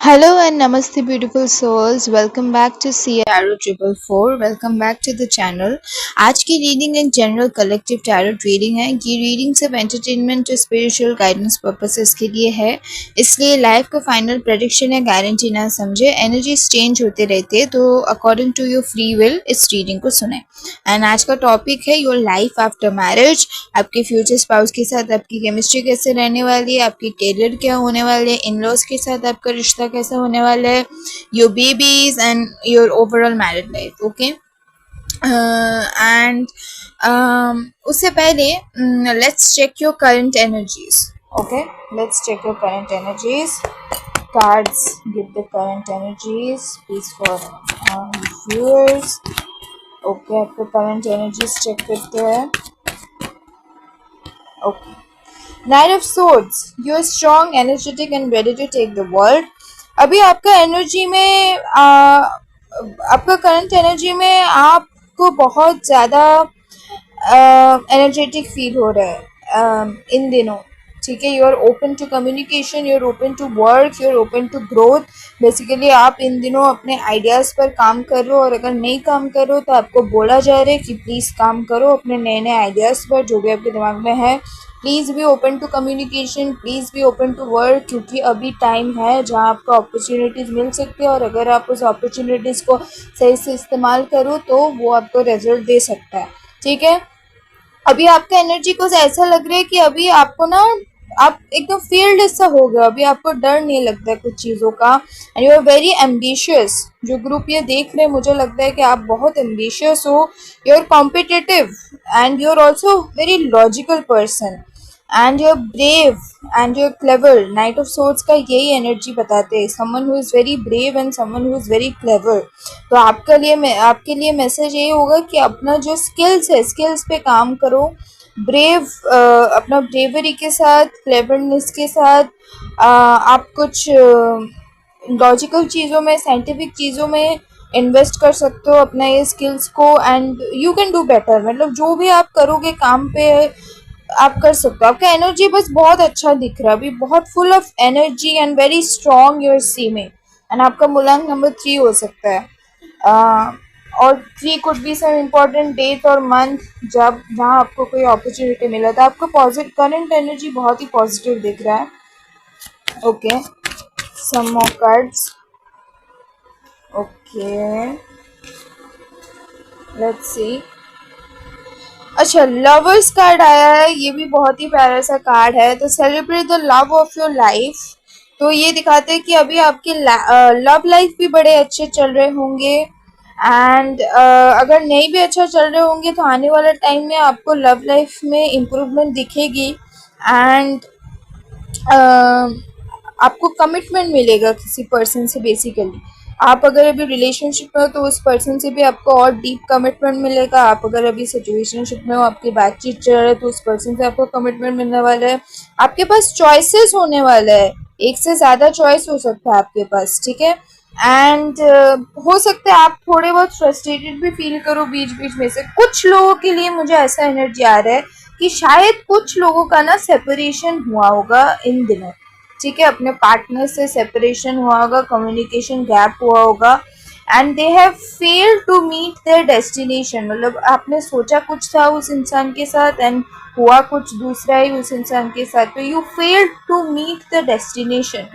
Hello and namaste, beautiful souls. Welcome back to CA Tarot Triple Four. Welcome back to the channel. आज की reading एक general collective tarot reading है। ये reading सिर्फ entertainment और spiritual guidance purposes के लिए है, इसलिए लाइफ का फाइनल प्रेडिक्शन या गारंटी ना समझे। एनर्जीज चेंज होते रहते हैं, तो according to your free will इस रीडिंग को सुने। एंड आज का टॉपिक है योर लाइफ आफ्टर मैरिज। आपके फ्यूचर स्पाउस के साथ आपकी केमिस्ट्री कैसे रहने वाली है, आपकी करियर क्या होने वाले है, इन लॉज के साथ आपका रिश्ता कैसा होने वाला है, your babies and your overall married life. Okay, and उससे पहले let's check your current energies. Okay, let's check your current energies. Cards give the current energies please for viewers. Okay, आपको करंट एनर्जीज चेक करते हैं। Okay, knight of swords, you are strong, energetic and ready to take the world. अभी आपका energy में आपका current energy में आपको बहुत ज़्यादा एनर्जेटिक फील हो रहा है इन दिनों। ठीक है, you are open to communication, you are open to work, you are open to growth. Basically आप इन दिनों अपने आइडियाज़ पर काम कर रहे हो, और अगर नहीं काम कर रहे हो तो आपको बोला जा रहा है कि प्लीज़ काम करो अपने नए नए आइडियाज़ पर, जो भी आपके दिमाग में है। Please be open to communication, please be open to work, क्योंकि अभी टाइम है जहाँ आपको अपॉर्चुनिटीज़ मिल सकती है, और अगर आप उस अपॉर्चुनिटीज़ को सही से इस्तेमाल करो तो वो आपको रिजल्ट दे सकता है। ठीक है, अभी आपका एनर्जी कुछ ऐसा लग रहा है कि अभी आपको ना आप एकदम फील्ड ऐसा हो गया, अभी आपको डर नहीं लगता है कुछ चीज़ों का। And you are very ambitious. जो ग्रुप ये देख रहे हैं, मुझे लगता है कि आप बहुत एम्बिशियस हो, you are competitive and you are also very logical person, and you are brave and you are clever. Knight of swords का यही एनर्जी बताते हैं, someone who is very brave and someone who is very clever. तो आपके लिए message ये होगा कि अपना जो स्किल्स है, स्किल्स पे काम करो। अपना ब्रेवरी के साथ, क्लेवरनेस के साथ आप कुछ लॉजिकल चीज़ों में, साइंटिफिक चीज़ों में इन्वेस्ट कर सकते हो अपना ये स्किल्स को, and you can do better. मतलब जो भी आप करोगे काम पे आप कर सकते हो। आपका एनर्जी बस बहुत अच्छा दिख रहा है अभी, बहुत full of energy and very strong you're seeming. And आपका मूलांक नंबर 3 हो सकता है, और 3 could be some important date और मंथ जब जहाँ आपको कोई अपॉर्चुनिटी मिला था। आपका पॉजिटिव करंट एनर्जी बहुत ही पॉजिटिव दिख रहा है। Okay, some more cards. Okay, let's see. अच्छा, लवर्स कार्ड आया है, ये भी बहुत ही प्यारा सा कार्ड है। तो celebrate the love of your life. तो ये दिखाते हैं कि अभी आपके लव लाइफ भी बड़े अच्छे चल रहे होंगे, एंड अगर नहीं भी अच्छा चल रहे होंगे तो आने वाला टाइम में आपको लव लाइफ में इम्प्रूवमेंट दिखेगी, एंड आपको कमिटमेंट मिलेगा किसी पर्सन से। बेसिकली आप अगर अभी रिलेशनशिप में हो तो उस पर्सन से भी आपको और डीप कमिटमेंट मिलेगा। आप अगर अभी सिचुएशनशिप में हो, आपकी बातचीत चल रही है, तो उस पर्सन से आपको कमिटमेंट मिलने वाला है। आपके पास चॉइसेस होने वाला है, एक से ज़्यादा चॉइस हो सकता है आपके पास। ठीक है, एंड हो सकता है आप थोड़े बहुत फ्रस्ट्रेटेड भी फील करो बीच बीच में से। कुछ लोगों के लिए मुझे ऐसा एनर्जी आ रहा है कि शायद कुछ लोगों का ना सेपरेशन हुआ होगा इन दिनों। ठीक है, अपने पार्टनर से सेपरेशन हुआ होगा, कम्युनिकेशन गैप हुआ होगा, and they have failed to meet their destination. मतलब आपने सोचा कुछ था उस इंसान के साथ एंड हुआ कुछ दूसरा ही उस इंसान के साथ, तो you failed to meet the destination.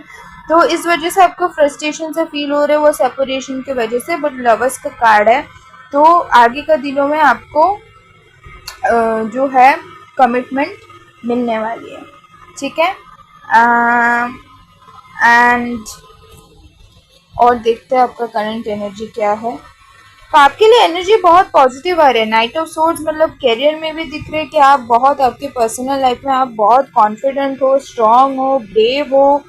तो इस वजह से आपको फ्रस्ट्रेशन से फील हो रहे हो, वो सेपरेशन की वजह से। बट लवर्स का कार्ड है, तो आगे का दिनों में आपको जो है कमिटमेंट मिलने वाली है। ठीक है, एंड और देखते हैं आपका करंट एनर्जी क्या है। तो आपके लिए एनर्जी बहुत पॉजिटिव आ रही है। नाइट ऑफ सोर्ड्स मतलब करियर में भी दिख रहे हैं कि आप बहुत, आपके पर्सनल लाइफ में आप बहुत कॉन्फिडेंट हो, स्ट्रांग हो, ब्रेव हो,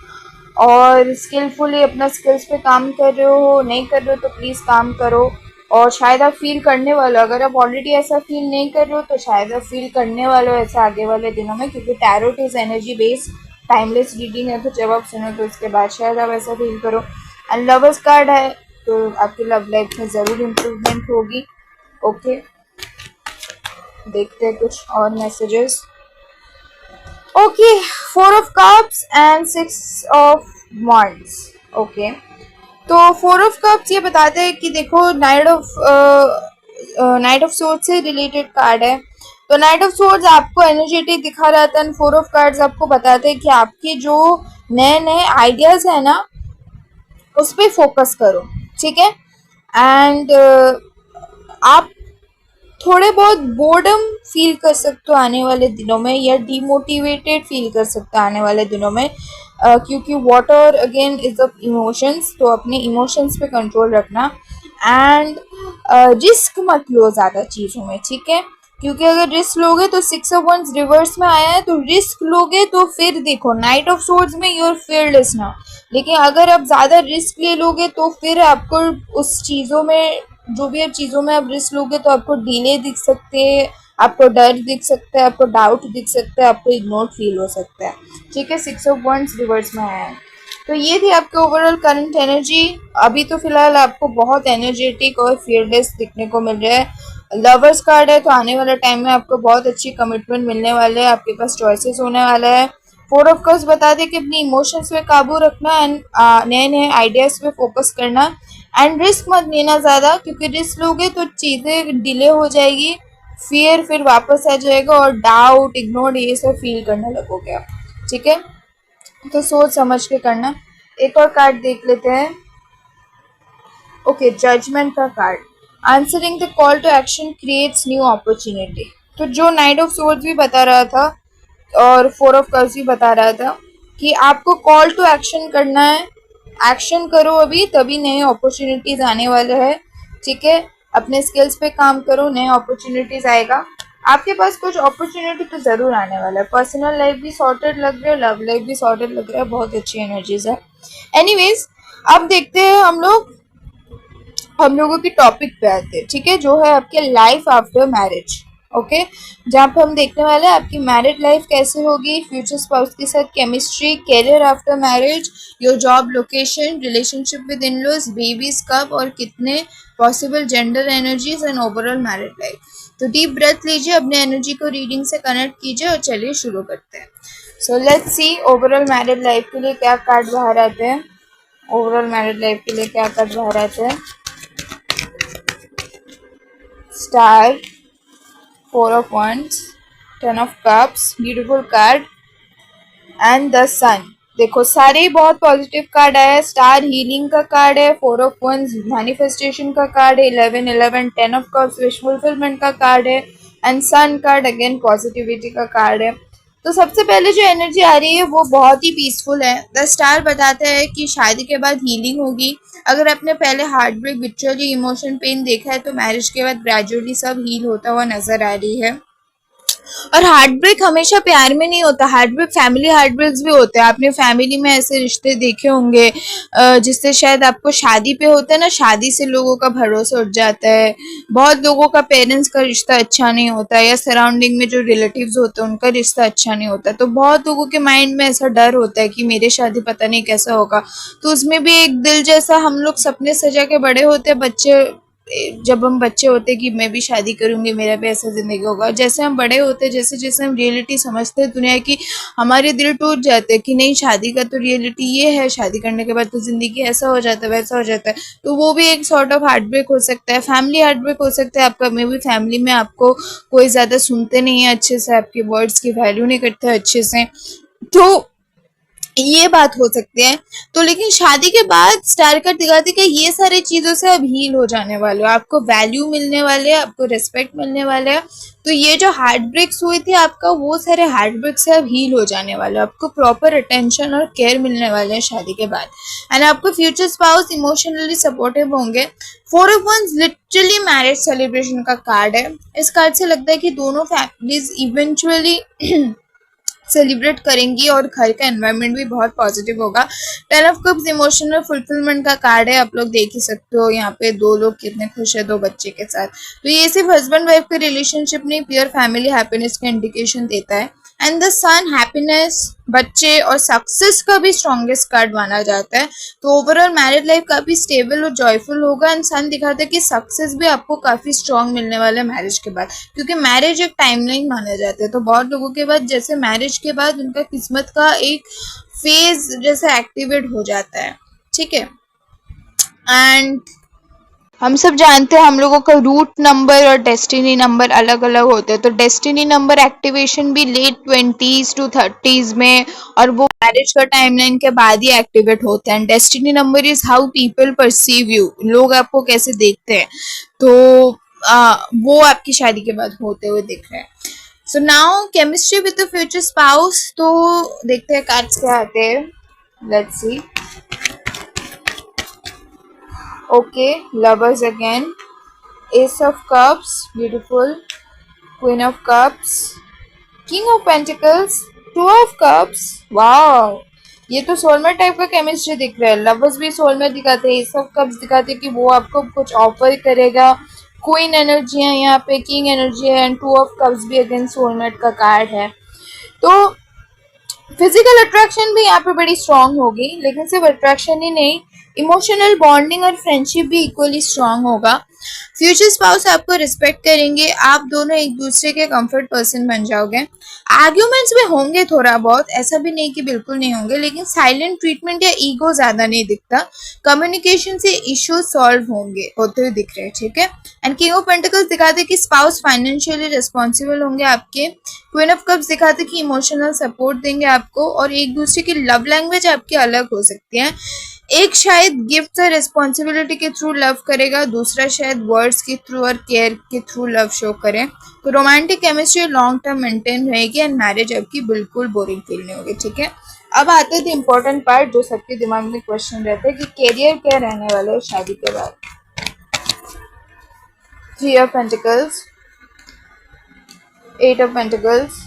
और स्किलफुली अपना स्किल्स पे काम कर रहे हो। नहीं कर रहे हो तो प्लीज़ काम करो, और शायद आप फील करने वाले हो। अगर आप ऑलरेडी ऐसा फील नहीं कर रहे हो तो शायद आप फील करने वाले हो ऐसा आगे वाले दिनों में, क्योंकि tarot is energy based timeless reading है। तो जब आप सुनो तो उसके बाद शायद आप ऐसा फील करो। एंड लवर्स कार्ड है, तो आपकी लव लाइफ में ज़रूर इम्प्रूवमेंट होगी। ओके, देखते हैं कुछ और messages. Okay, 4 of cups and 6 of wands. Okay, तो 4 ऑफ कप्स ये बताते हैं कि देखो नाइट ऑफ सोर्ड्स से रिलेटेड कार्ड है। तो नाइट ऑफ सोर्ड्स आपको एनर्जेटिक दिखा रहा था, एंड 4 ऑफ कार्ड्स आपको बताते हैं कि आपके जो नए नए आइडियाज है ना उस पर फोकस करो, ठीक है। एंड आप थोड़े बहुत बोर्डम फील कर सकते हो आने वाले दिनों में, या डीमोटिवेटेड फील कर सकते हो आने वाले दिनों में, क्योंकि water again is of emotions, तो अपने इमोशंस पे कंट्रोल रखना। एंड रिस्क मत लो ज़्यादा चीज़ों में, ठीक है, क्योंकि अगर रिस्क लोगे तो 6 ऑफ वंस रिवर्स में आया है, तो रिस्क लोगे तो फिर देखो नाइट ऑफ सोर्ड्स में यूर फीयरलेस ना, लेकिन अगर आप ज़्यादा रिस्क ले लोगे तो फिर आपको उस चीज़ों में, जो भी आप चीज़ों में आप रिस्क लोगे तो आपको डिले दिख सकते हैं, आपको डर दिख सकता है, आपको डाउट दिख सकता है, आपको इग्नोर फील हो सकता है, ठीक है। 6 ऑफ वंस रिवर्स में आया है। तो ये थी आपके ओवरऑल करंट एनर्जी। अभी तो फिलहाल आपको बहुत एनर्जेटिक और फियरलेस दिखने को मिल रहा है। लवर्स कार्ड है, तो आने वाले टाइम में आपको बहुत अच्छी कमिटमेंट मिलने वाले हैं, आपके पास चॉइसेस होने वाला है। 4 ऑफ कप्स बता दें कि अपनी इमोशंस पे काबू रखना, एंड नए नए आइडियाज़ पे फोकस करना, एंड रिस्क मत लेना ज़्यादा, क्योंकि रिस्क लोगे तो चीज़ें डिले हो जाएगी, फियर फिर वापस आ जाएगा, और डाउट इग्नोर ये सब फील करने लगोगे आप, ठीक है। तो सोच समझ के करना। एक और कार्ड देख लेते हैं। ओके, जजमेंट का card. Answering the call to action creates new opportunity. तो जो नाइट ऑफ सोर्ड्स भी बता रहा था और 4 ऑफ कप्स भी बता रहा था कि आपको कॉल टू एक्शन करना है, एक्शन करो अभी, तभी नए अपॉर्चुनिटीज आने वाले हैं, ठीक है। अपने स्किल्स पे काम करो, नए अपॉर्चुनिटीज आएगा आपके पास, कुछ अपॉर्चुनिटी तो ज़रूर आने वाला है। पर्सनल लाइफ भी सॉर्टेड लग रहा है, लव लाइफ भी सॉर्टेड लग रहा है, बहुत अच्छी एनर्जीज है। एनीवेज, अब देखते हैं हम लोगों की टॉपिक पे आते हैं, ठीक है, जो है आपके लाइफ आफ्टर मैरिज। ओके, जहाँ पे हम देखने वाले हैं आपकी मैरिड लाइफ कैसे होगी, फ्यूचर स्पाउस के साथ chemistry, career after marriage, your job location, relationship with in laws, babies कब और कितने, possible gender energies and overall married life. तो डीप ब्रेथ लीजिए, अपने एनर्जी को रीडिंग से कनेक्ट कीजिए और चलिए शुरू करते हैं। So let's see overall married life के लिए क्या कार्ड बाहर आते हैं। ओवरऑल मैरिड लाइफ के लिए क्या कार्ड बाहर आते हैं। Star, 4 of wands, 10 of cups, beautiful card, and the sun. देखो सारे ही बहुत पॉजिटिव कार्ड आया है। स्टार हीलिंग का कार्ड है, 4 ऑफ वंस मैनिफेस्टेशन का कार्ड है, 11 10 ऑफ कप्स विश फुलफिलमेंट का कार्ड है, and sun card again positivity का कार्ड है। तो सबसे पहले जो एनर्जी आ रही है वो बहुत ही पीसफुल है। द स्टार बताता है कि शादी के बाद हीलिंग होगी। अगर आपने पहले heart break, betrayal, emotion, pain देखा है, तो मैरिज के बाद ग्रेजुअली सब हील होता हुआ नजर आ रही है। और हार्ट ब्रेक हमेशा प्यार में नहीं होता, heart break family heart breaks भी होते हैं। आपने फैमिली में ऐसे रिश्ते देखे होंगे जिससे शायद आपको शादी पे होता है ना, शादी से लोगों का भरोसा उठ जाता है। बहुत लोगों का पेरेंट्स का रिश्ता अच्छा नहीं होता, या सराउंडिंग में जो रिलेटिव्स होते हैं उनका रिश्ता अच्छा नहीं होता, तो बहुत लोगों के माइंड में ऐसा डर होता है कि मेरी शादी पता नहीं कैसा होगा। तो उसमें भी एक दिल जैसा हम लोग सपने सजा के बड़े होते हैं, बच्चे जब हम बच्चे होते कि मैं भी शादी करूंगी, मेरा भी ऐसा ज़िंदगी होगा। जैसे हम बड़े होते, जैसे जैसे हम रियलिटी समझते हैं दुनिया की, हमारे दिल टूट जाते हैं कि नहीं, शादी का तो रियलिटी ये है, शादी करने के बाद तो ज़िंदगी ऐसा हो जाता है, वैसा हो जाता है। तो वो भी एक सॉर्ट ऑफ हार्ट ब्रेक हो सकता है, फैमिली हार्ट ब्रेक हो सकता है आपका। मे भी फैमिली में आपको कोई ज़्यादा सुनते नहीं है अच्छे से, आपके वर्ड्स की वैल्यू नहीं करते अच्छे से, तो ये बात हो सकती है। तो लेकिन शादी के बाद स्टार कार्ड दिखाते कि ये सारी चीज़ों से अब हील हो जाने वाले हो, आपको वैल्यू मिलने वाले हैं, आपको रिस्पेक्ट मिलने वाले हैं। तो ये जो हार्ट ब्रेक्स हुए थे आपका, वो सारे हार्ट ब्रेक से अब हील हो जाने वाले हो, आपको प्रॉपर अटेंशन और केयर मिलने वाले हैं शादी के बाद। एंड आपको फ्यूचर स्पाउस इमोशनली सपोर्टिव होंगे। 4 of wands literally marriage celebration का कार्ड है। इस कार्ड से लगता है कि दोनों फैमिलीज इवेंचुअली सेलिब्रेट करेंगी और घर का एनवायरनमेंट भी बहुत पॉजिटिव होगा। 10 ऑफ कप्स इमोशनल फुलफिलमेंट का कार्ड है, आप लोग देख ही सकते हो यहाँ पे दो लोग कितने खुश है दो बच्चे के साथ। तो ये सिर्फ हस्बैंड वाइफ के रिलेशनशिप नहीं, प्योर फैमिली हैप्पीनेस का इंडिकेशन देता है। एंड द सन हैप्पीनेस, बच्चे और सक्सेस का भी स्ट्रॉन्गेस्ट कार्ड माना जाता है। तो ओवरऑल मैरिड लाइफ काफी स्टेबल और जॉयफुल होगा। एंड सन दिखाता है कि सक्सेस भी आपको काफी स्ट्रॉन्ग मिलने वाला है मैरिज के बाद, क्योंकि मैरिज एक टाइमलाइन माना जाता है। तो बहुत लोगों के बाद जैसे मैरिज के बाद उनका किस्मत का एक फेज जैसे एक्टिवेट हो जाता है, ठीक है। एंड हम सब जानते हैं हम लोगों का रूट नंबर और डेस्टिनी नंबर अलग अलग होते हैं, तो डेस्टिनी नंबर एक्टिवेशन भी लेट 20s to 30s में, और वो मैरिज का टाइमलाइन के बाद ही एक्टिवेट होते हैं। Destiny number is how people perceive you, लोग आपको कैसे देखते हैं, तो वो आपकी शादी के बाद होते हुए दिख रहे हैं। So now chemistry with the future spouse, तो देखते हैं कार्ड्स क्या आते हैं, let's see. Okay, lovers again. Ace of Cups, beautiful. Queen of Cups. King of Pentacles. Two of Cups. Wow. ये तो सोलमेट टाइप का केमिस्ट्री दिख रहा है। लवर्स भी सोलमेट दिखाते हैं, एस ऑफ कप्स दिखाते हैं कि वो आपको कुछ ऑफर करेगा। क्वीन एनर्जी है यहाँ पे, किंग एनर्जी है, एंड टू ऑफ कप्स भी अगेन सोलमेट का कार्ड है। तो फिजिकल अट्रैक्शन भी यहाँ पे बड़ी स्ट्रांग होगी, लेकिन सिर्फ अट्रैक्शन ही नहीं, इमोशनल बॉन्डिंग और फ्रेंडशिप भी इक्वली स्ट्रांग होगा। फ्यूचर स्पाउस आपको रिस्पेक्ट करेंगे, आप दोनों एक दूसरे के कंफर्ट पर्सन बन जाओगे। आर्ग्यूमेंट्स भी होंगे थोड़ा बहुत, ऐसा भी नहीं कि बिल्कुल नहीं होंगे, लेकिन साइलेंट ट्रीटमेंट या ईगो ज्यादा नहीं दिखता। कम्युनिकेशन से इश्यूज सॉल्व होंगे होते हुए दिख रहे हैं, ठीक है। एंड किंग ऑफ पेंटिकल्स दिखाते हैं कि स्पाउस फाइनेंशियली रिस्पॉन्सिबल होंगे आपके। क्वीन ऑफ कप्स दिखाते हैं कि इमोशनल सपोर्ट देंगे आपको, और एक दूसरे की लव लैंग्वेज आपकी अलग हो सकती है। एक शायद गिफ्ट और रिस्पॉन्सिबिलिटी के थ्रू लव करेगा, दूसरा शायद वर्ड्स के थ्रू और केयर के थ्रू लव शो करे। तो romantic chemistry long term maintain रहेगी, एंड मैरिज आपकी बिल्कुल बोरिंग फील नहीं होगी, ठीक है। अब आते थे इम्पोर्टेंट पार्ट, जो सबके दिमाग में क्वेश्चन रहता है कि करियर क्या रहने वाला है शादी के बाद। Three of pentacles, eight of pentacles,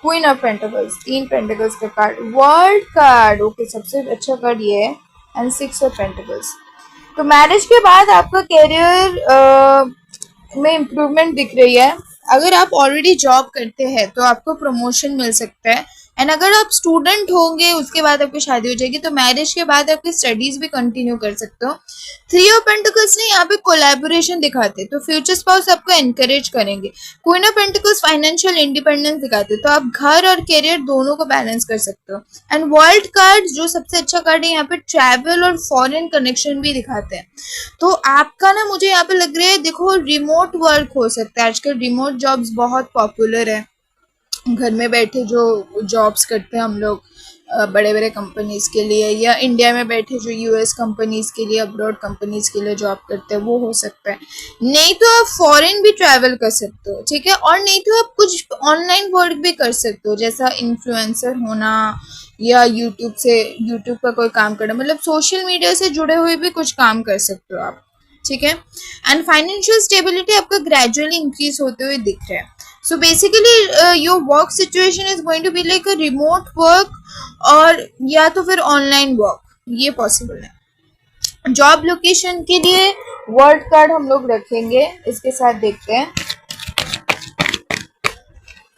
queen of pentacles, तीन पेंटिकल्स का कार्ड, वर्ल्ड कार्ड, ओके सबसे अच्छा कार्ड ये है, एंड सिक्स ऑफ पेंटिकल्स। तो मैरिज के बाद आपका करियर में इम्प्रूवमेंट दिख रही है। अगर आप ऑलरेडी जॉब करते हैं तो आपको प्रमोशन मिल सकता है, एंड अगर आप स्टूडेंट होंगे उसके बाद आपकी शादी हो जाएगी, तो मैरिज के बाद आपकी स्टडीज भी कंटिन्यू कर सकते हो। थ्री ऑफ पेंटिकल्स ने यहाँ पे कोलैबोरेशन दिखाते, तो फ्यूचर स्पाउस आपको एनकरेज करेंगे। Queen of pentacles financial independence दिखाते, तो आप घर और करियर दोनों को बैलेंस कर सकते हो। एंड वर्ल्ड कार्ड जो सबसे अच्छा कार्ड है यहाँ पे, ट्रैवल और फॉरेन कनेक्शन भी दिखाते हैं। तो आपका ना मुझे यहाँ पे लग रहा है, देखो रिमोट वर्क हो सकता है, आजकल रिमोट जॉब्स बहुत पॉपुलर है। घर में बैठे जो जॉब्स करते हैं हम लोग बड़े बड़े कंपनीज के लिए, या इंडिया में बैठे जो यूएस कंपनीज के लिए, अब्रॉड कंपनीज के लिए जॉब करते हैं, वो हो सकता है। नहीं तो आप फॉरेन भी ट्रैवल कर सकते हो, ठीक है। और नहीं तो आप कुछ ऑनलाइन वर्क भी कर सकते हो, जैसा इन्फ्लुएंसर होना, या यूट्यूब का कोई काम करना, मतलब सोशल मीडिया से जुड़े हुए भी कुछ काम कर सकते हो आप, ठीक है। एंड फाइनेंशियल स्टेबिलिटी आपका ग्रेजुअली इंक्रीज होते हुए दिख रहा है। So basically your work situation is going to be like a remote work, और या तो फिर ऑनलाइन वर्क, ये पॉसिबल है। जॉब लोकेशन के लिए वर्ल्ड कार्ड हम लोग रखेंगे, इसके साथ देखते हैं।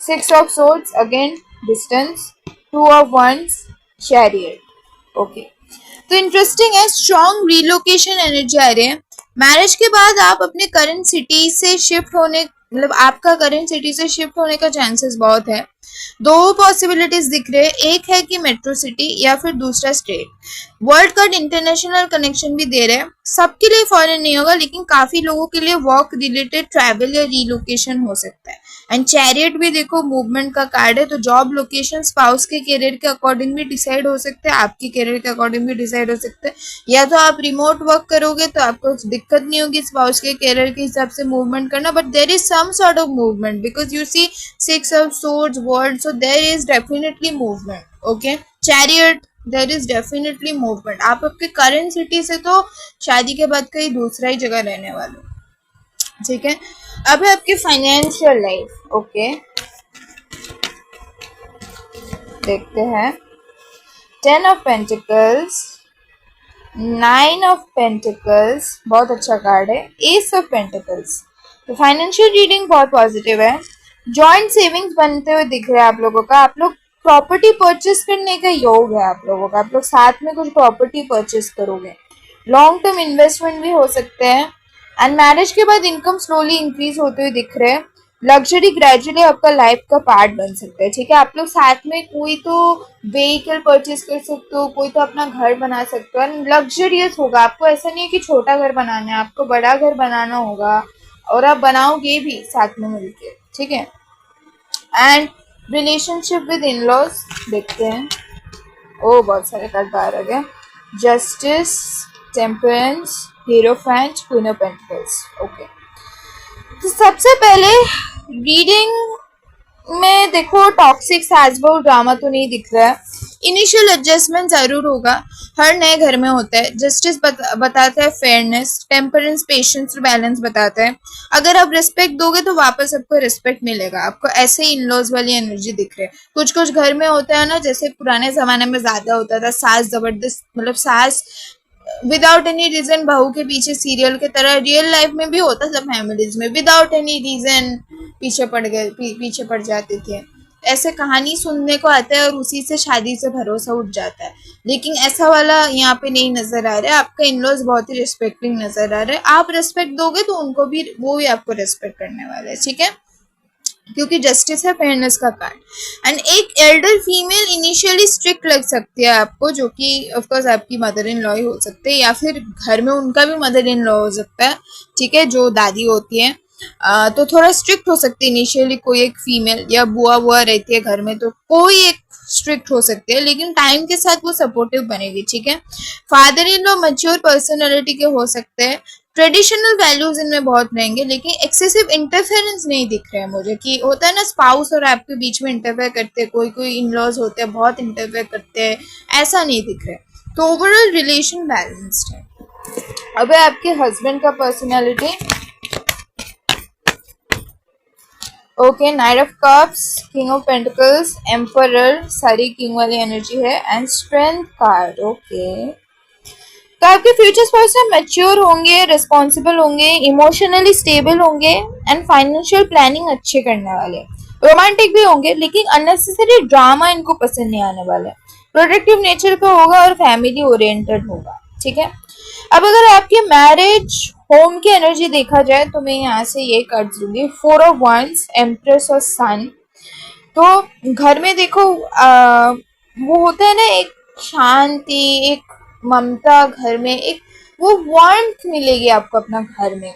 Six of swords again distance, two of wands chariot, okay. तो इंटरेस्टिंग है, स्ट्रॉन्ग रिलोकेशन एनर्जी आ रही है। मैरिज के बाद आप अपने करंट सिटी से शिफ्ट होने, मतलब आपका करंट सिटी से शिफ्ट होने का चांसेस बहुत है। दो पॉसिबिलिटीज दिख रहे हैं, एक है कि मेट्रो सिटी या फिर दूसरा state. World card international connection भी दे रहे हैं, सबके लिए फॉरेन नहीं होगा, लेकिन काफी लोगों के लिए वर्क रिलेटेड ट्रैवल या रिलोकेशन हो सकता है। एंड चैरियट भी देखो मूवमेंट का कार्ड है, तो जॉब लोकेशन स्पाउस के करियर के अकॉर्डिंग भी डिसाइड हो सकते हैं, आपके करियर के अकॉर्डिंग भी डिसाइड हो सकते हैं। या तो आप रिमोट वर्क करोगे तो आपको दिक्कत नहीं होगी स्पाउस के करियर के हिसाब से मूवमेंट करना, but there is some sort of movement, because you see six of swords word, so there is definitely movement, okay. Chariot, there is definitely movement. आप आपके करंट सिटी से तो शादी के बाद कहीं दूसरा ही जगह रहने वाले हो, ठीक है। अब है आपकी फाइनेंशियल लाइफ, ओके। देखते हैं, ten of pentacles, nine of pentacles, बहुत अच्छा कार्ड है, एस ऑफ पेंटिकल्स। तो फाइनेंशियल रीडिंग बहुत पॉजिटिव है। जॉइंट सेविंग्स बनते हुए दिख रहे हैं आप लोगों का, आप लोग प्रॉपर्टी परचेस करने का योग है आप लोगों का, आप लोग साथ में कुछ प्रॉपर्टी परचेस करोगे। लॉन्ग टर्म इन्वेस्टमेंट भी हो सकते हैं। एंड मैरिज के बाद इनकम स्लोली इंक्रीज होते हुए दिख रहे हैं। लग्जरी ग्रेजुअली आपका लाइफ का पार्ट बन सकता है, ठीक है। आप लोग साथ में कोई तो व्हीकल परचेज कर सकते हो, कोई तो अपना घर बना सकते हो, एंड लग्जरियस होगा। आपको ऐसा नहीं है कि छोटा घर बनाना है, आपको बड़ा घर बनाना होगा, और आप बनाओगे भी साथ में मिलके, ठीक है। And relationship with in laws देखते हैं। ओ बहुत सारे कार्ड बाहर आ गए। Justice, temperance, hierophant, queen of pentacles. Okay, तो सबसे पहले रीडिंग में देखो टॉक्सिक सैजबो ड्रामा तो नहीं दिख रहा है। इनिशियल एडजस्टमेंट जरूर होगा, हर नए घर में होता है। जस्टिस बताता है फेयरनेस, टेम्परेंस पेशेंस और बैलेंस बताता है। अगर आप रिस्पेक्ट दोगे तो वापस आपको रिस्पेक्ट मिलेगा। आपको ऐसे ही इनलॉज वाली एनर्जी दिख रही है। कुछ कुछ घर में होता है ना, जैसे पुराने जमाने में ज्यादा होता था, सास जबरदस्त, मतलब सास विदाउट एनी रीजन बहू के पीछे, सीरियल की तरह रियल लाइफ में भी होता था फैमिलीज में, विदाउट एनी रीजन पीछे पड़ जाते थे। ऐसे कहानी सुनने को आता है और उसी से शादी से भरोसा उठ जाता है। लेकिन ऐसा वाला यहाँ पे नहीं नजर आ रहा है। आपका इनलॉज बहुत ही रिस्पेक्टिंग नजर आ रहा है। आप रिस्पेक्ट दोगे तो उनको भी, वो भी आपको रिस्पेक्ट करने वाले हैं, ठीक है, क्योंकि जस्टिस है, फेयरनेस का कार्ड। एंड एक एल्डर फीमेल इनिशियली स्ट्रिक्ट लग सकती है आपको, जो कि ऑफ कोर्स आपकी मदर इन लॉ ही हो सकते हैं, या फिर घर में उनका भी मदर इन लॉ हो सकता है, ठीक है, जो दादी होती है। तो थोड़ा स्ट्रिक्ट हो सकती है इनिशियली कोई एक फीमेल, या बुआ बुआ रहती है घर में तो कोई एक स्ट्रिक्ट हो सकती है, लेकिन टाइम के साथ वो सपोर्टिव बनेगी, ठीक है। Father in law mature personality के हो सकते हैं, ट्रेडिशनल वैल्यूज इनमें बहुत रहेंगे, लेकिन एक्सेसिव इंटरफेरेंस नहीं दिख रहा है मुझे। कि होता है ना स्पाउस और आपके बीच में इंटरफेयर करते हैं, कोई कोई इन लॉज होते हैं बहुत इंटरफेयर करते हैं, ऐसा नहीं दिख रहा है। तो ओवरऑल रिलेशन बैलेंस्ड है। अब है आपके हस्बैंड का personality. Okay, knight of cups, king of pentacles, emperor, सारी किंग वाली एनर्जी है, एंड स्ट्रेंथ कार्ड। ओके, तो आपके फ्यूचर पर्सन मैच्योर होंगे, रिस्पॉन्सिबल होंगे, इमोशनली स्टेबल होंगे, एंड फाइनेंशियल प्लानिंग अच्छे करने वाले। रोमांटिक भी होंगे, लेकिन अननेसेसरी ड्रामा इनको पसंद नहीं आने वाला है। प्रोटेक्टिव नेचर का होगा और फैमिली ओरिएंटेड होगा, ठीक है। अब अगर आपके मैरिज होम की एनर्जी देखा जाए तो मैं यहाँ से ये कार्ड दूंगी, 4 ऑफ wands, एम्प्रेस और सन। तो घर में देखो वो होता है ना, एक शांति, एक ममता घर में, एक वो वार्मथ मिलेगी आपको अपना घर में।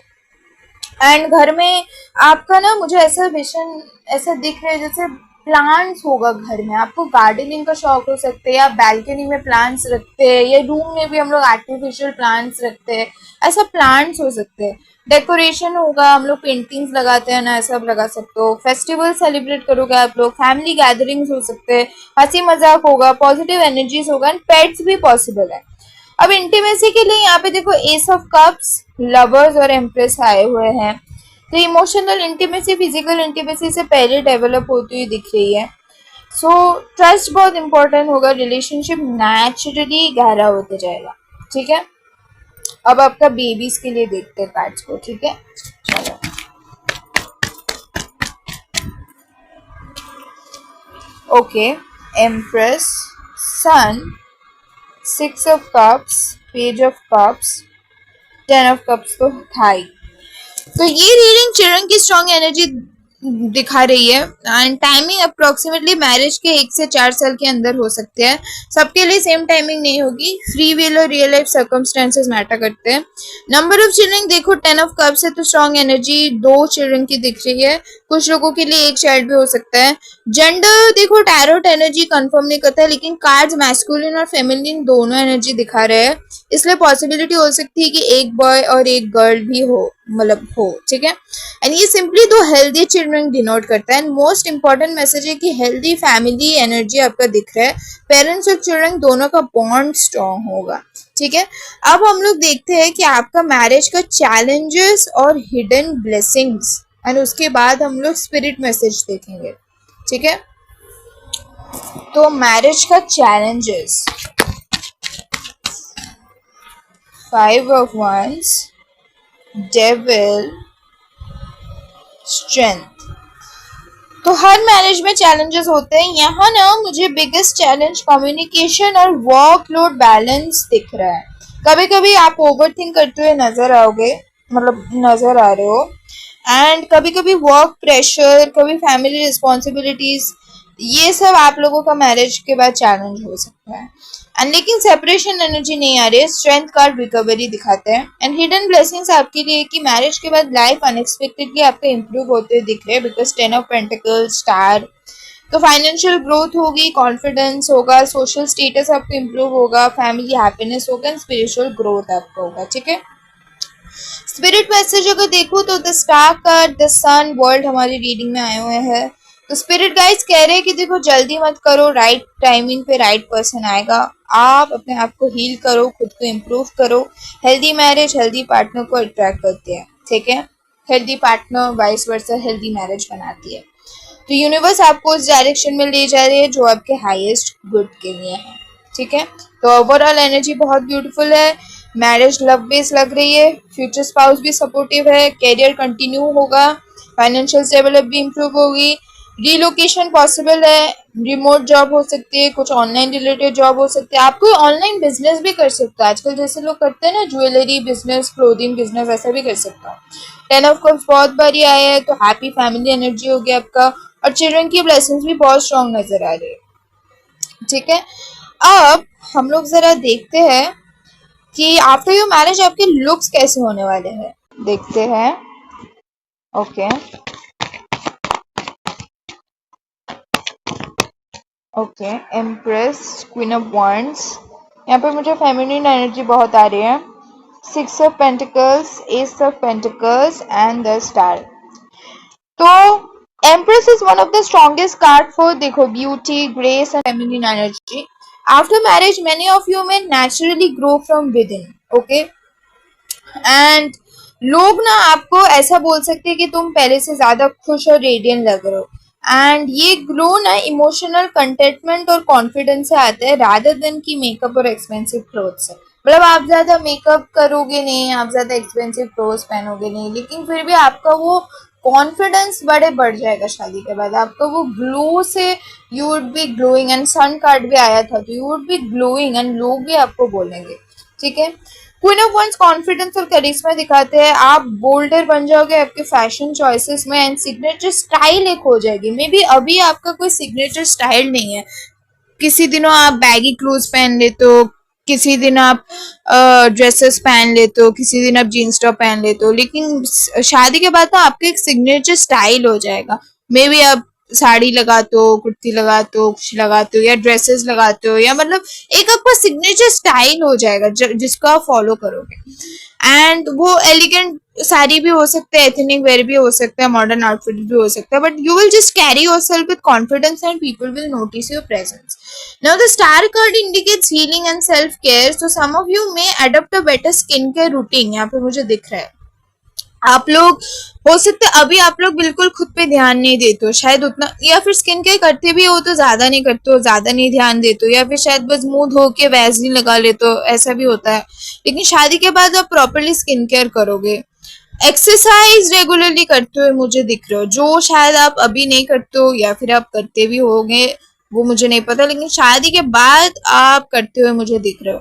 एंड घर में आपका ना, मुझे ऐसा विजन ऐसा दिख रहा है जैसे प्लांट्स होगा घर में। आपको गार्डनिंग का शौक हो सकता है, या बैल्कनी में प्लांट्स रखते हैं, या रूम में भी हम लोग आर्टिफिशियल प्लांट्स रखते हैं, ऐसा प्लांट्स हो सकते हैं। डेकोरेशन होगा, हम लोग पेंटिंग्स लगाते हैं ना, ऐसा लगा सकते हो। फेस्टिवल सेलिब्रेट करोगे आप लोग, फैमिली गैदरिंग्स हो सकते हैं, हंसी मजाक होगा, पॉजिटिव एनर्जीज होगा, एंड पेट्स भी पॉसिबल है। अब इंटीमेसी के लिए यहाँ पे देखो एस ऑफ कप्स, लवर्स और एम्प्रेस आए हुए हैं। तो इमोशनल इंटीमेसी फिजिकल इंटीमेसी से पहले डेवलप होती हुई दिख रही है। सो ट्रस्ट बहुत इंपॉर्टेंट होगा, रिलेशनशिप नेचुरली गहरा होते जाएगा, ठीक है। अब आपका बेबीज के लिए देखते हैं कार्ड्स को, ठीक है। चलो, okay, empress, sun, 6 of cups, page of cups, 10 of cups तो था ही। तो ये रीडिंग चिल्ड्रन की स्ट्रॉन्ग एनर्जी दिखा रही है। एंड टाइमिंग अप्रोक्सीमेटली मैरिज के 1 से 4 साल के अंदर हो सकते हैं। सबके लिए सेम टाइमिंग नहीं होगी, फ्री विल और रियल लाइफ सर्कमस्टेंसेस मैटर करते हैं। नंबर ऑफ चिल्ड्रन देखो 10 ऑफ कप्स है, तो स्ट्रॉन्ग एनर्जी 2 चिल्ड्रन की दिख रही है। कुछ लोगों के लिए 1 चाइल्ड भी हो सकता है। जेंडर देखो टैरोट एनर्जी कंफर्म नहीं करता है, लेकिन कार्ड्स मैस्कुलिन और फेमिनिन दोनों एनर्जी दिखा रहे हैं, इसलिए पॉसिबिलिटी हो सकती है कि एक बॉय और एक गर्ल भी हो, मतलब हो, ठीक है। एंड ये सिंपली 2 हेल्दी चिल्ड्रन डिनोट करता है। एंड मोस्ट इंपॉर्टेंट मैसेज है कि हेल्दी फैमिली एनर्जी आपका दिख रहा है, पेरेंट्स और चिल्ड्रन दोनों का बॉन्ड स्ट्रॉन्ग होगा, ठीक है। अब हम लोग देखते हैं कि आपका मैरिज का चैलेंजेस और हिडन ब्लेसिंग्स, एंड उसके बाद हम लोग स्पिरिट मैसेज देखेंगे, ठीक है। तो मैरिज का challenges, 5 of wands, devil, strength। तो हर मैरिज में चैलेंजेस होते हैं। यहाँ ना मुझे बिगेस्ट चैलेंज कम्युनिकेशन और वर्कलोड बैलेंस दिख रहा है। कभी कभी आप ओवर थिंक करते हुए नजर आओगे, मतलब नजर आ रहे हो। एंड कभी कभी वर्क प्रेशर, कभी फैमिली रिस्पॉन्सिबिलिटीज, ये सब आप लोगों का मैरिज के बाद चैलेंज हो सकता है। एंड लेकिन सेपरेशन एनर्जी नहीं आ रही है, स्ट्रेंथ कार्ड रिकवरी दिखाते हैं। एंड हिडन ब्लेसिंग्स आपके लिए कि मैरिज के बाद लाइफ अनएक्सपेक्टेडली आपका इंप्रूव होते दिख रहे हैं, बिकॉज 10 ऑफ पेंटिकल्स, स्टार। तो फाइनेंशियल ग्रोथ होगी, कॉन्फिडेंस होगा, सोशल स्टेटस आपका इंप्रूव होगा, फैमिली हैप्पीनेस होगा एंड स्पिरिचुअल ग्रोथ आपका होगा। ठीक है, स्पिरिट मैसेज अगर देखो तो the star card, the sun, world हमारी रीडिंग में आए हुए हैं। तो स्पिरिट गाइड्स कह रहे हैं कि देखो जल्दी मत करो, राइट टाइमिंग पे राइट पर्सन आएगा। आप अपने आप को हील करो, खुद को इम्प्रूव करो। हेल्दी मैरिज हेल्दी पार्टनर को अट्रैक्ट करती है। ठीक है, healthy partner vice versa healthy marriage बनाती है। तो यूनिवर्स आपको उस डायरेक्शन में ले जा रही है जो आपके हाईएस्ट गुड के लिए है। ठीक है, तो ओवरऑल एनर्जी बहुत ब्यूटीफुल है। मैरिज लव बेस लग रही है, फ्यूचर स्पाउस भी सपोर्टिव है, कैरियर कंटिन्यू होगा, फाइनेंशियल स्टेबिलिटी भी इम्प्रूव होगी, रिलोकेशन पॉसिबल है, रिमोट जॉब हो सकती है, कुछ ऑनलाइन रिलेटेड जॉब हो सकती है, आप कोई ऑनलाइन बिजनेस भी कर सकते हो। आजकल जैसे लोग करते हैं ना, ज्वेलरी बिजनेस, क्लोथिंग बिजनेस, ऐसा भी कर सकता हो। 10 ऑफ कप्स बहुत बारी आया है, तो हैप्पी फैमिली एनर्जी होगी आपका, और चिल्ड्रन की ब्लेसिंग्स भी बहुत स्ट्रॉन्ग नजर आ रही है। ठीक है, अब हम लोग जरा देखते हैं कि आफ्टर योर मैरिज आपके लुक्स कैसे होने वाले हैं। देखते हैं। Okay okay, empress, queen of wands, यहाँ पे मुझे फेमिनिन एनर्जी बहुत आ रही है। 6 of pentacles, ace of pentacles and the star. तो empress is one of the strongest card for देखो beauty, grace and feminine energy. After marriage many of you में naturally grow from within. Okay, and लोग ना आपको ऐसा बोल सकते हैं कि तुम पहले से ज्यादा खुश और रेडियंट लग रहे हो। एंड ये ग्लो ना इमोशनल कंटेंटमेंट और कॉन्फिडेंस से आता है, रादर देन की मेकअप और एक्सपेंसिव क्लोथ से। मतलब आप ज्यादा मेकअप करोगे नहीं, आप ज्यादा एक्सपेंसिव क्लोथ पहनोगे नहीं, लेकिन फिर भी आपका वो कॉन्फिडेंस बड़े बढ़ जाएगा शादी के बाद। आपका वो ग्लो से you would be glowing, and sun card भी आया था, तो you would be glowing and लोग भी आपको बोलेंगे। ठीक है, क्वीन ऑफ वंस कॉन्फिडेंस और करिश्मा दिखाते हैं। आप बोल्डर बन जाओगे आपके फैशन चॉइसेस में, एंड सिग्नेचर स्टाइल एक हो जाएगी। मे बी अभी आपका कोई सिग्नेचर स्टाइल नहीं है, किसी दिनों आप बैगी क्लोथ पहन लेते हो, किसी दिन आप ड्रेसेस पहन लेते हो, किसी दिन आप जीन्स टॉप पहन लेते हो, लेकिन शादी के बाद तो आपका एक सिग्नेचर स्टाइल हो जाएगा। मे बी आप साड़ी लगाते हो, कुर्ती लगाते हो, कुछ लगाते हो, या ड्रेसेस लगाते हो, या मतलब एक आपका सिग्नेचर स्टाइल हो जाएगा जिसको आप फॉलो करोगे। एंड वो एलिगेंट साड़ी भी हो सकता है, एथनिक वेयर भी हो सकता है, मॉडर्न आउटफिट भी हो सकता है, but you will just carry yourself with confidence and people will notice your presence. Now the star card indicates healing and self care, so some of you may adopt a better skin care routine, यहाँ पे मुझे दिख रहा है। आप लोग हो सकता है अभी आप लोग बिल्कुल खुद पे ध्यान नहीं देते हो शायद उतना, या फिर स्किन केयर करते भी हो तो ज्यादा नहीं करते हो, ज्यादा नहीं ध्यान देते हो, या फिर शायद बस मुंह धो के वैसलीन लगा लेते हो, ऐसा भी होता है। लेकिन शादी के बाद आप प्रॉपरली स्किन केयर करोगे, एक्सरसाइज रेगुलरली करते हुए मुझे दिख रहे हो, जो शायद आप अभी नहीं करते हो, या फिर आप करते भी होगे वो मुझे नहीं पता, लेकिन शादी के बाद आप करते हुए मुझे दिख रहे हो,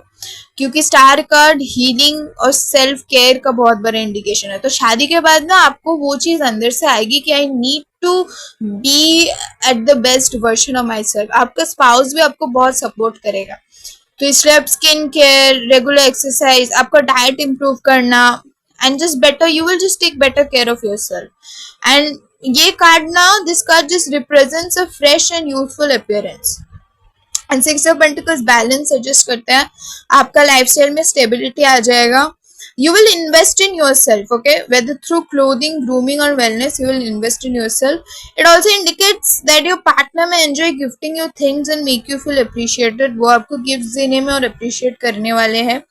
क्योंकि स्टार कार्ड हीलिंग और सेल्फ केयर का बहुत बड़ा इंडिकेशन है। तो शादी के बाद ना आपको वो चीज अंदर से आएगी कि I need to be at the best version of my self. आपका स्पाउस भी आपको बहुत सपोर्ट करेगा। तो इसलिए आप स्किन केयर, रेगुलर एक्सरसाइज, आपका डाइट इंप्रूव करना, and just better you will just take better care of your self. एंड ये कार्ड ना, this card just represents a fresh and youthful appearance. And 6 of pentacles balance suggest करता है, आपका lifestyle में stability आ जाएगा। You will invest in yourself, okay? Whether through clothing, grooming or wellness, you will invest in yourself. It also indicates that your partner may enjoy gifting you things and make you feel appreciated. वो आपको gift देने में और appreciate करने वाले हैं।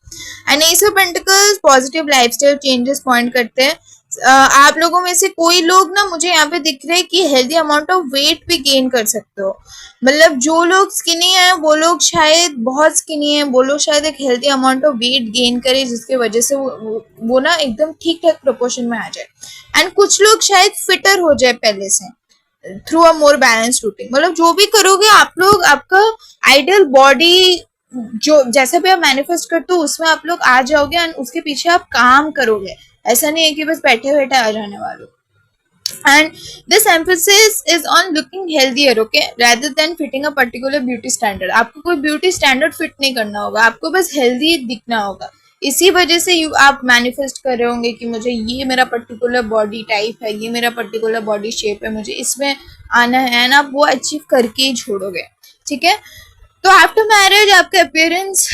And S of pentacles positive lifestyle changes point करते हैं। आप लोगों में से कोई लोग ना मुझे यहाँ पे दिख रहे हैं कि हेल्दी अमाउंट ऑफ वेट भी गेन कर सकते हो। मतलब जो लोग स्किनी हैं वो लोग शायद बहुत स्किनी हैं, वो लोग शायद एक healthy amount of weight gain करे, जिसकी वजह से वो ना एकदम ठीक ठाक प्रोपोर्शन में आ जाए। एंड कुछ लोग शायद फिटर हो जाए पहले से through a more balance routine. मतलब जो भी करोगे आप लोग, आपका आइडियल बॉडी जो जैसा भी आप मैनिफेस्ट करते हो उसमें आप लोग आ जाओगे, एंड उसके पीछे आप काम करोगे। ऐसा नहीं है कि बस बैठे बैठे आ जाने वालों। and this emphasis is on looking healthier, okay, rather than fitting a particular beauty standard. आपको कोई ब्यूटी स्टैंडर्ड फिट नहीं करना होगा, आपको बस हेल्दी दिखना होगा. इसी वजह से आप मैनिफेस्ट कर रहे होंगे कि मुझे ये मेरा पर्टिकुलर बॉडी टाइप है, ये मेरा पर्टिकुलर बॉडी शेप है, मुझे इसमें आना है, एंड आप वो अचीव करके ही छोड़ोगे. ठीक है. तो आफ्टर मैरिज आपके अपीयरेंस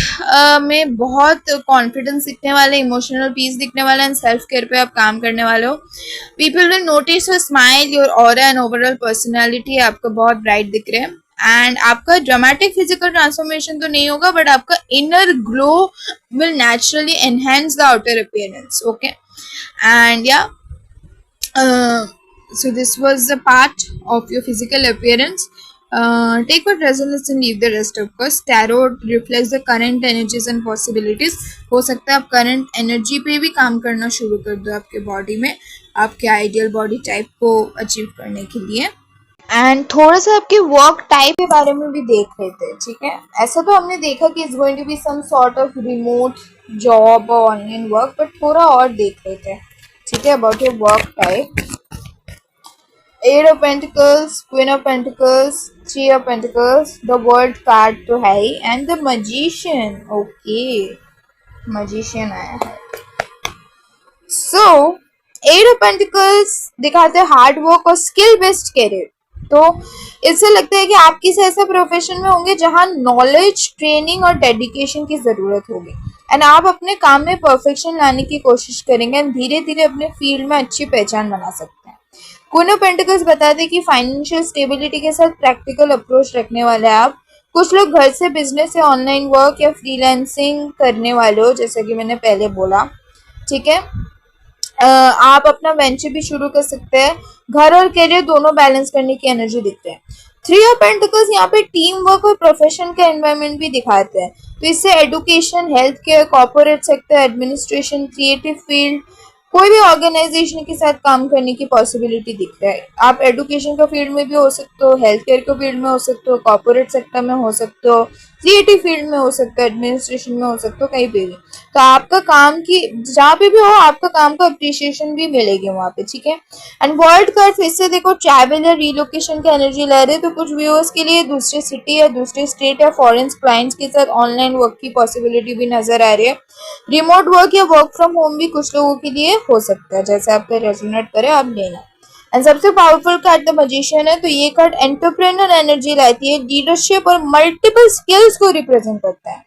में बहुत कॉन्फिडेंस दिखने वाला है, इमोशनल पीस दिखने वाला है, एंड सेल्फ केयर पे आप काम करने वाले हो. People will notice your smile, your aura and overall personality आपका बहुत ब्राइट दिख रहे हैं. एंड आपका ड्रामेटिक फिजिकल ट्रांसफॉर्मेशन तो नहीं होगा, बट आपका inner glow will naturally enhance the outer appearance. Okay. And या so this was the part of your physical appearance. Take what resonates and leave the rest. Of course, tarot reflects the current energies and possibilities. हो सकता है आप current energy पे भी काम करना शुरू कर दो आपके बॉडी में, आपके आइडियल बॉडी टाइप को अचीव करने के लिए. एंड थोड़ा सा आपके वर्क टाइप के बारे में भी देख लेते हैं. ठीक है. ऐसा तो हमने देखा कि it's going to be some sort of remote job और ऑनलाइन वर्क, बट थोड़ा और देख लेते हैं. ठीक है. About your work type. Eight of Pentacles, Queen of Pentacles, Three of Pentacles, the World card to High, and the Magician. Okay, Magician आया है. So, Eight of Pentacles दिखाते हैं हार्ड वर्क और स्किल बेस्ड कैरियर. तो इससे लगता है कि आप किसी ऐसे प्रोफेशन में होंगे जहां नॉलेज, ट्रेनिंग और डेडिकेशन की जरूरत होगी, एंड आप अपने काम में परफेक्शन लाने की कोशिश करेंगे एंड धीरे धीरे अपने फील्ड में अच्छी पहचान बना सकते हैं. क्वीन ऑफ पेंटिकल्स बताते कि फाइनेंशियल स्टेबिलिटी के साथ प्रैक्टिकल अप्रोच रखने वाले आप. कुछ लोग घर से बिजनेस या ऑनलाइन वर्क या फ्रीलांसिंग करने वाले हो, जैसा कि मैंने पहले बोला. ठीक है. आप अपना वेंचर भी शुरू कर सकते हैं. घर और करियर दोनों बैलेंस करने की एनर्जी दिखते हैं. थ्री ऑफ पेंटिकल्स यहाँ पे टीम वर्क और प्रोफेशन का एनवायरनमेंट भी दिखाते हैं. तो इससे education, health care, corporate sector, administration, creative field, कोई भी ऑर्गेनाइजेशन के साथ काम करने की पॉसिबिलिटी दिख रहा है. आप एजुकेशन का फील्ड में भी हो सकते हो, हेल्थ केयर के फील्ड में हो सकते हो, कॉर्पोरेट सेक्टर में हो सकते हो, क्रिएटिव फील्ड में हो सकते हो, एडमिनिस्ट्रेशन में हो सकते हो, कहीं पे भी. तो आपका काम की जहाँ पे भी हो, आपका काम का अप्रिशिएशन भी मिलेगी वहाँ पे. ठीक है. एंड वर्ल्ड कार्ड फिर से देखो, ट्रैवल या रिलोकेशन का एनर्जी ला रहे. तो कुछ व्यूअर्स के लिए दूसरे सिटी या दूसरे स्टेट या फॉरेन क्लाइंट्स के साथ ऑनलाइन वर्क की पॉसिबिलिटी भी नजर आ रही है. रिमोट वर्क या वर्क फ्रॉम होम भी कुछ लोगों के लिए हो सकता है, जैसे आप पे रेजोनेट करे आप लेना. एंड सबसे पावरफुल कार्ड द मैजिशियन है. तो ये कार्ड एंटरप्रेन्योर एनर्जी लाती है, लीडरशिप और मल्टीपल स्किल्स को रिप्रेजेंट करता है.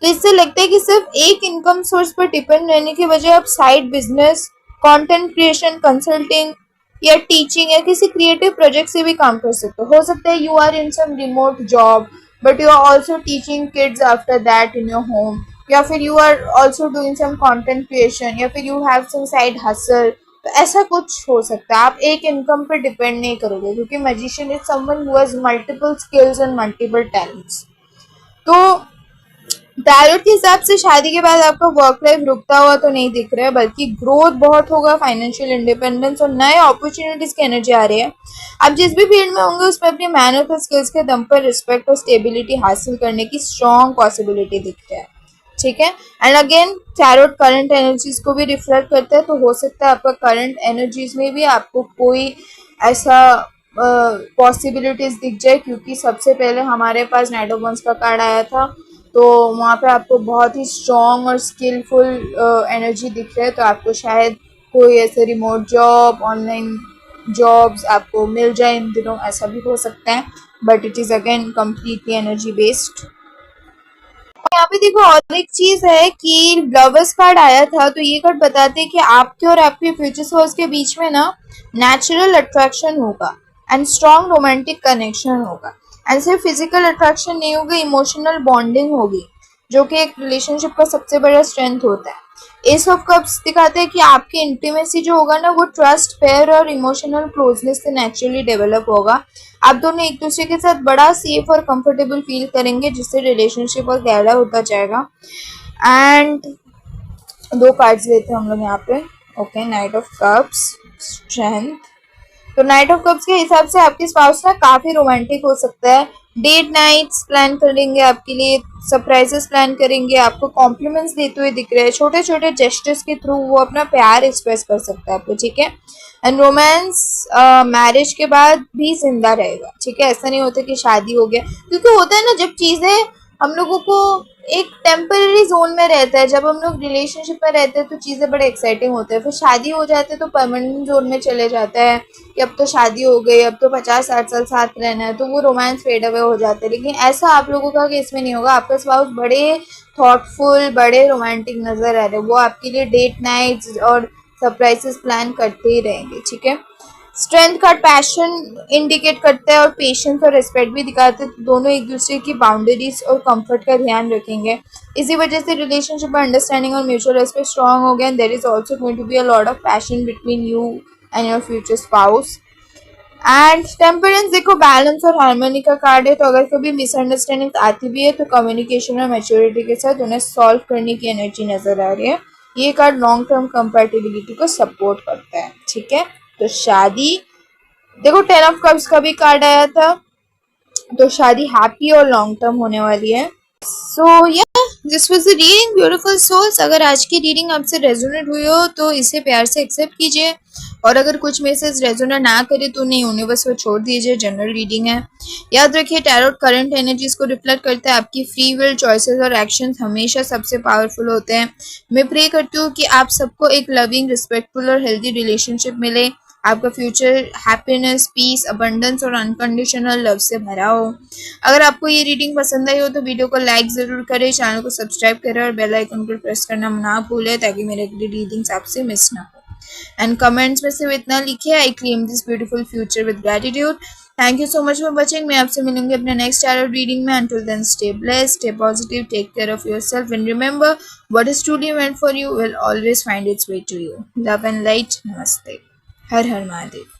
तो इससे लगता है कि सिर्फ एक इनकम सोर्स पर डिपेंड रहने की बजाय आप side business, content creation, consulting या टीचिंग या किसी क्रिएटिव प्रोजेक्ट से भी काम कर सकते हो. सकता है you are in some remote job but you are also teaching kids after that in your home, या फिर you are also doing some content creation, या फिर you have some side hustle. तो ऐसा कुछ हो सकता है. आप एक इनकम पे डिपेंड नहीं करोगे, क्योंकि magician is someone who has multiple skills and multiple talents. तो टैरोट के हिसाब से शादी के बाद आपका वर्क लाइफ रुकता हुआ तो नहीं दिख रहा है, बल्कि ग्रोथ बहुत होगा, फाइनेंशियल इंडिपेंडेंस और नए अपॉर्चुनिटीज की एनर्जी आ रही है. आप जिस भी फील्ड में होंगे उसमें अपनी मेहनत और स्किल्स के दम पर रिस्पेक्ट और स्टेबिलिटी हासिल करने की स्ट्रॉन्ग पॉसिबिलिटी दिखती है. ठीक है. And again tarot current energies को भी रिफ्लेक्ट करता है. तो हो सकता है आपका करंट एनर्जीज में भी आपको कोई ऐसा पॉसिबिलिटीज दिख जाए, क्योंकि सबसे पहले हमारे पास नाइट ऑफ वंस का कार्ड आया था, तो वहाँ पे आपको बहुत ही स्ट्रॉन्ग और स्किलफुल एनर्जी दिख रहा है. तो आपको शायद कोई ऐसे रिमोट जॉब, ऑनलाइन जॉब्स आपको मिल जाए इन दिनों, ऐसा भी हो सकता है, but it is again completely energy based. यहाँ पे देखो और एक चीज है कि लवर्स कार्ड आया था. तो ये कार्ड बताते हैं कि आपके और आपके फ्यूचर सोल्स के बीच में ना नेचुरल अट्रैक्शन होगा एंड स्ट्रॉन्ग रोमांटिक कनेक्शन होगा. एंड सिर्फ फिजिकल अट्रैक्शन नहीं होगा, इमोशनल बॉन्डिंग होगी, जो कि एक रिलेशनशिप का सबसे बड़ा स्ट्रेंथ होता है. एस ऑफ कप्स दिखाते हैं कि आपकी इंटीमेसी जो होगा ना, वो ट्रस्ट, फेयर और इमोशनल क्लोजनेस से नेचुरली डेवलप होगा. आप दोनों एक दूसरे के साथ बड़ा सेफ और कंफर्टेबल फील करेंगे, जिससे रिलेशनशिप और गहरा होता जाएगा. एंड दो कार्ड्स लेते हैं हम लोग यहाँ पे. Okay. Knight of cups, strength. तो नाइट ऑफ कप्स के हिसाब से आपके स्पाउस ना काफी रोमांटिक हो सकता है, डेट नाइट्स प्लान करेंगे आपके लिए, सरप्राइजेस प्लान करेंगे, आपको कॉम्प्लीमेंट्स देते हुए दिख रहे हैं, छोटे छोटे जेस्टर्स के थ्रू वो अपना प्यार एक्सप्रेस कर सकता है आपको, ठीक है। एंड रोमांस मैरिज के बाद भी जिंदा रहेगा, ठीक है। ऐसा नहीं होता कि शादी हो गया, क्योंकि होता है ना जब चीज़ें हम लोगों को एक टेम्पररी जोन में रहता है, जब हम लोग रिलेशनशिप में रहते हैं तो चीज़ें बड़े एक्साइटिंग होते हैं, फिर शादी हो जाते हैं तो परमानेंट जोन में चले जाता है कि अब तो शादी हो गई, अब तो 50-60 साल साथ रहना है, तो वो रोमांस फेड अवे हो जाता है। लेकिन ऐसा आप लोगों का केस में नहीं होगा, आपका स्पाउस बड़े थॉटफुल, बड़े रोमांटिक नजर आ रहे हैं, वो आपके लिए डेट नाइट्स और सरप्राइजेस प्लान करते ही रहेंगे, ठीक है। स्ट्रेंथ का पैशन इंडिकेट करता है और पेशेंस और रिस्पेक्ट भी दिखाते हैं, तो दोनों एक दूसरे की बाउंड्रीज और कंफर्ट का ध्यान रखेंगे। इसी वजह से रिलेशनशिप में अंडरस्टैंडिंग और म्यूचुअल रेस्पेक्ट स्ट्रांग हो गया। There is also going to be a lot of passion between you and your future spouse. And temperance देखो बैलेंस और हार्मनी का कार्ड है, तो अगर कभी मिसअंडरस्टैंडिंग आती भी है तो कम्युनिकेशन और मैच्योरिटी के साथ उन्हें सॉल्व करने की एनर्जी नजर आ रही है। ये कार्ड लॉन्ग टर्म कंपैटिबिलिटी को सपोर्ट करता है, ठीक है। तो शादी देखो 10 ऑफ कप्स का भी कार्ड आया था, तो शादी हैप्पी और लॉन्ग टर्म होने वाली है। सो या this was the reading beautiful souls. अगर आज की रीडिंग आपसे रेजोनेट हुई हो तो इसे प्यार से एक्सेप्ट कीजिए, और अगर कुछ मैसेज रेजोनेट ना करे तो नहीं यूनिवर्स को छोड़ दीजिए, जनरल रीडिंग है। याद रखिए टैरोट करंट एनर्जीज को रिफ्लेक्ट करता है, आपकी फ्री विल चॉइसेस और एक्शंस हमेशा सबसे पावरफुल होते हैं। मैं प्रे करती हूँ कि आप सबको एक लविंग, रिस्पेक्टफुल और हेल्दी रिलेशनशिप मिले, आपका फ्यूचर हैप्पीनेस, पीस, अबंडेंस और अनकंडीशनल लव से भरा हो। अगर आपको ये रीडिंग पसंद आई हो तो वीडियो को लाइक ज़रूर करें, चैनल को सब्सक्राइब करें और बेल आइकन को प्रेस करना ना भूलें ताकि मेरे अगली रीडिंग्स आपसे मिस ना हो। एंड कमेंट्स में सिर्फ इतना लिखिए, I claim this beautiful future with gratitude. Thank you so much for watching. मैं आपसे मिलूंगी अपने नेक्स्ट टैरो रीडिंग में। Until then stay blessed, stay positive, take care of yourself and remember what is truly meant for you will always find its way to you. Love and light. नमस्ते। हर हर महादेव।